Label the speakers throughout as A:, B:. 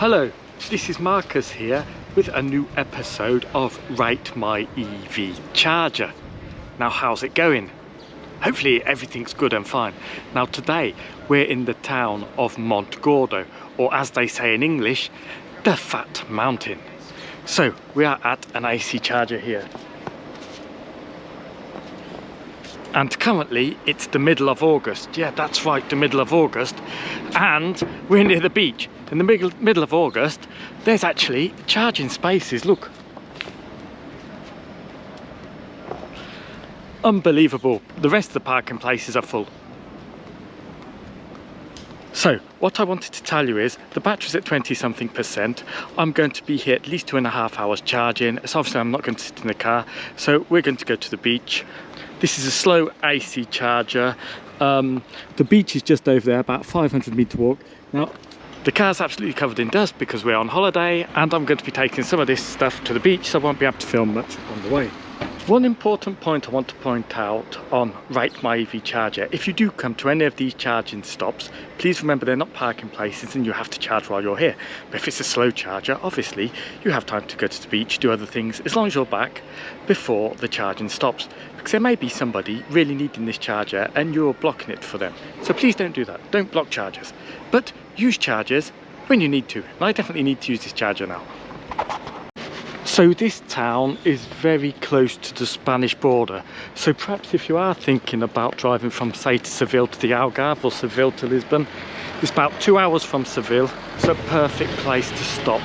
A: Hello, this is Marcus here with a new episode of Rate My EV Charger. Now, how's it going? Hopefully everything's good and fine. Now today we're in the town of Monte Gordo, or as they say in English, the Fat Mountain. So we are at an AC charger here. And currently it's the middle of August. Yeah, that's right, the middle of August. And we're near the beach. In the middle of August, there's actually charging spaces, look. Unbelievable. The rest of the parking places are full. So, what I wanted to tell you is, the battery's at 20-something%. I'm going to be here at least 2.5 hours charging. So obviously I'm not going to sit in the car. So we're going to go to the beach. This is a slow AC charger. The beach is just over there, about 500-meter walk. Now, the car's absolutely covered in dust because we're on holiday, and I'm going to be taking some of this stuff to the beach, so I won't be able to film much on the way. One important point I want to point out on Rate My EV Charger: if you do come to any of these charging stops, please remember they're not parking places and you have to charge while you're here. But if it's a slow charger, obviously you have time to go to the beach, do other things, as long as you're back before the charging stops. Because there may be somebody really needing this charger and you're blocking it for them. So please don't do that, don't block chargers. But use chargers when you need to. And I definitely need to use this charger now. So this town is very close to the Spanish border, so perhaps if you are thinking about driving from, say, to Seville to the Algarve or Seville to Lisbon, it's about 2 hours from Seville. It's a perfect place to stop.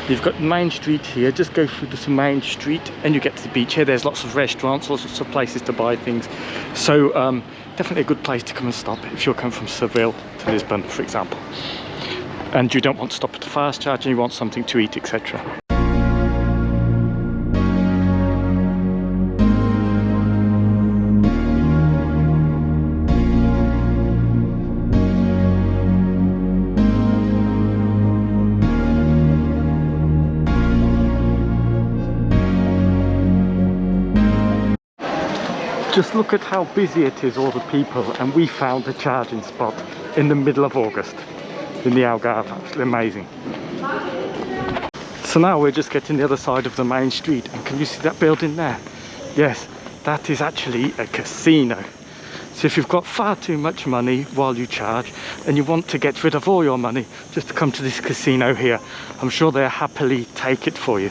A: You've got Main Street here, just go through the main street and you get to the beach here. There's lots of restaurants, lots of places to buy things, so definitely a good place to come and stop if you're coming from Seville to Lisbon, for example, and you don't want to stop at the fast charge and you want something to eat, etc. Just look at how busy it is, all the people, and we found a charging spot in the middle of August in the Algarve. Absolutely amazing. So now we're just getting the other side of the main street, and can you see that building there? Yes, that is actually a casino. So if you've got far too much money while you charge and you want to get rid of all your money, just to come to this casino here, I'm sure they'll happily take it for you.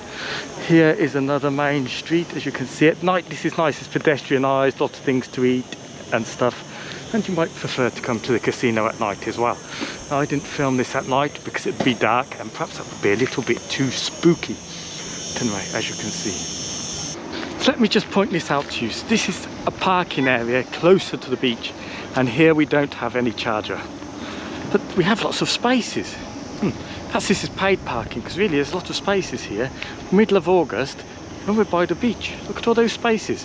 A: Here is another main street, as you can see. At night this is nice, it's pedestrianised, lots of things to eat and stuff, and you might prefer to come to the casino at night as well. Now, I didn't film this at night because it'd be dark and perhaps that would be a little bit too spooky. Anyway, as you can see. So let me just point this out to you. So this is a parking area closer to the beach, and here we don't have any charger, but we have lots of spaces. Perhaps this is paid parking, because really there's a lot of spaces here. Middle of August, when we're by the beach. Look at all those spaces.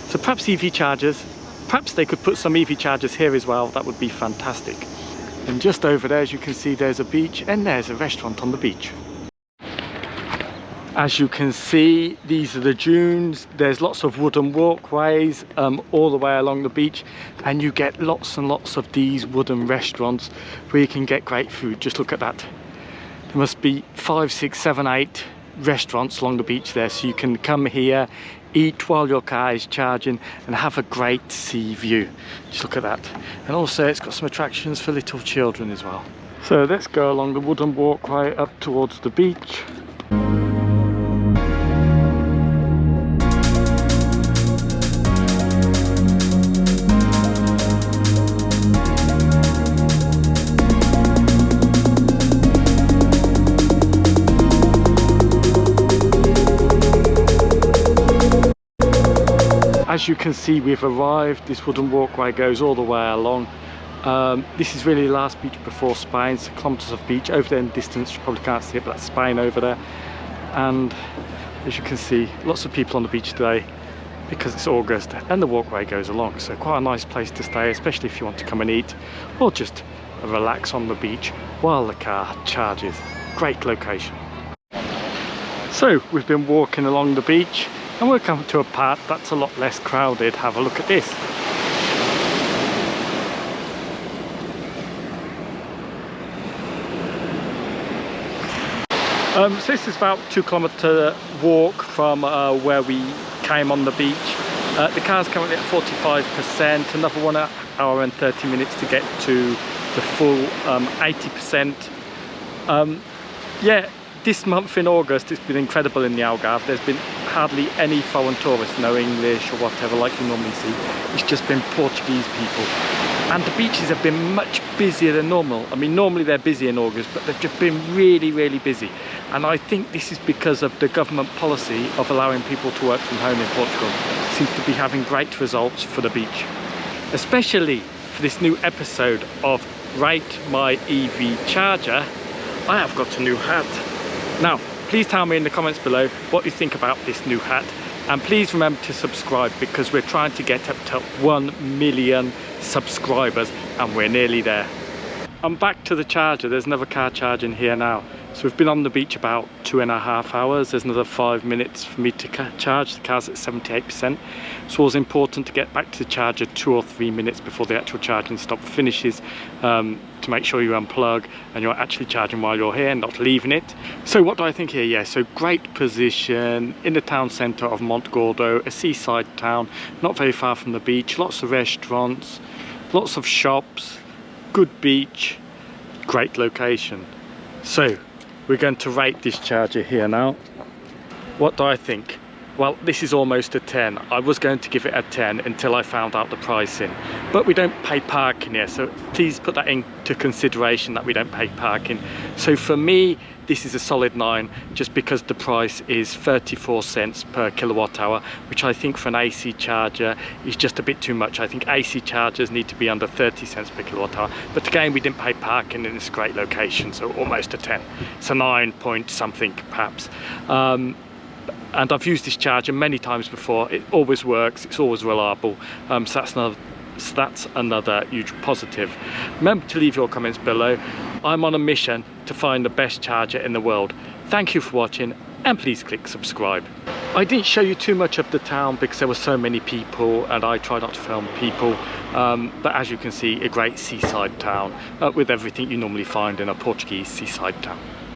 A: So perhaps EV chargers, perhaps they could put some EV chargers here as well. That would be fantastic. And just over there, as you can see, there's a beach and there's a restaurant on the beach. As you can see, these are the dunes. There's lots of wooden walkways all the way along the beach, and you get lots and lots of these wooden restaurants where you can get great food. Just look at that. There must be 5, 6, 7, 8 restaurants along the beach there, so you can come here, eat while your car is charging and have a great sea view. Just look at that. And also it's got some attractions for little children as well. So let's go along the wooden walkway up towards the beach. As you can see, we've arrived. This wooden walkway goes all the way along. This is really the last beach before Spain. It's kilometres of beach. Over there in the distance, you probably can't see it, but that's Spain over there. And as you can see, lots of people on the beach today because it's August and the walkway goes along. So quite a nice place to stay, especially if you want to come and eat or just relax on the beach while the car charges. Great location. So we've been walking along the beach, and we're coming to a part that's a lot less crowded. Have a look at this. So this is about 2 kilometre walk from where we came on the beach. The car's currently at 45%, another 1 hour and 30 minutes to get to the full 80%. Yeah, this month in August it's been incredible in the Algarve. There's been hardly any foreign tourists, no English or whatever like you normally see. It's just been Portuguese people. And the beaches have been much busier than normal. I mean, normally they're busy in August, but they've just been really, really busy. And I think this is because of the government policy of allowing people to work from home in Portugal. It seems to be having great results for the beach. Especially for this new episode of Rate My EV Charger, I have got a new hat. Now, please tell me in the comments below what you think about this new hat. And please remember to subscribe, because we're trying to get up to 1 million subscribers and we're nearly there. I'm back to the charger. There's another car charging here now. So we've been on the beach about 2.5 hours. There's another 5 minutes for me to charge. The car's at 78%. So it was important to get back to the charger 2 or 3 minutes before the actual charging stop finishes, to make sure you unplug and you're actually charging while you're here, not leaving it. So what do I think here? Yeah, so great position in the town centre of Monte, Gordo, a seaside town, not very far from the beach, lots of restaurants, lots of shops, good beach, great location. So we're going to rate this charger here now. What do I think? Well, this is almost a 10. I was going to give it a 10 until I found out the pricing. But we don't pay parking here, so please put that into consideration that we don't pay parking. So for me, this is a solid 9, just because the price is 34 cents per kilowatt hour, which I think for an AC charger is just a bit too much. I think AC chargers need to be under 30 cents per kilowatt hour. But again, we didn't pay parking in this great location, so almost a 10. It's a 9 point something perhaps. And I've used this charger many times before. It always works, it's always reliable. So that's another huge positive. Remember to leave your comments below. I'm on a mission to find the best charger in the world. Thank you for watching, and please click subscribe. I didn't show you too much of the town because there were so many people, and I try not to film people. But as you can see, a great seaside town with everything you normally find in a Portuguese seaside town.